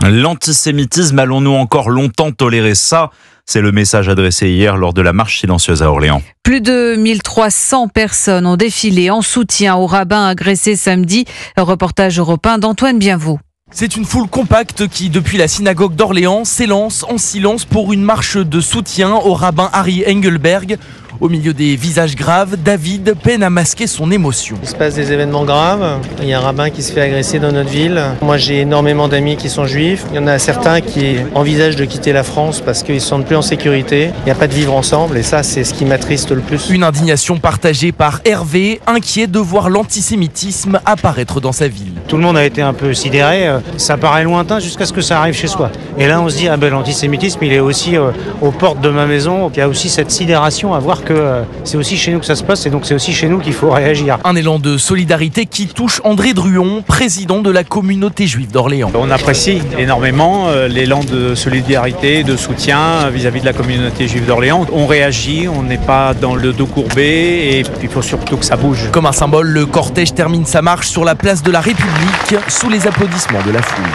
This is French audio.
L'antisémitisme, allons-nous encore longtemps tolérer ça? C'est le message adressé hier lors de la marche silencieuse à Orléans. Plus de 1300 personnes ont défilé en soutien au rabbin agressé samedi. Reportage européen d'Antoine Bienvaux. C'est une foule compacte qui, depuis la synagogue d'Orléans, s'élance en silence pour une marche de soutien au rabbin Harry Engelberg. Au milieu des visages graves, David peine à masquer son émotion. Il se passe des événements graves. Il y a un rabbin qui se fait agresser dans notre ville. Moi, j'ai énormément d'amis qui sont juifs. Il y en a certains qui envisagent de quitter la France parce qu'ils ne se sentent plus en sécurité. Il n'y a pas de vivre ensemble et ça, c'est ce qui m'attriste le plus. Une indignation partagée par Hervé, inquiet de voir l'antisémitisme apparaître dans sa ville. Tout le monde a été un peu sidéré. Ça paraît lointain jusqu'à ce que ça arrive chez soi. Et là, on se dit, l'antisémitisme, il est aussi aux portes de ma maison. Il y a aussi cette sidération à voir que c'est aussi chez nous que ça se passe et donc c'est aussi chez nous qu'il faut réagir. Un élan de solidarité qui touche André Druon, président de la communauté juive d'Orléans. On apprécie énormément l'élan de solidarité, de soutien vis-à-vis de la communauté juive d'Orléans. On réagit, on n'est pas dans le dos courbé et il faut surtout que ça bouge. Comme un symbole, le cortège termine sa marche sur la place de la République sous les applaudissements de la foule.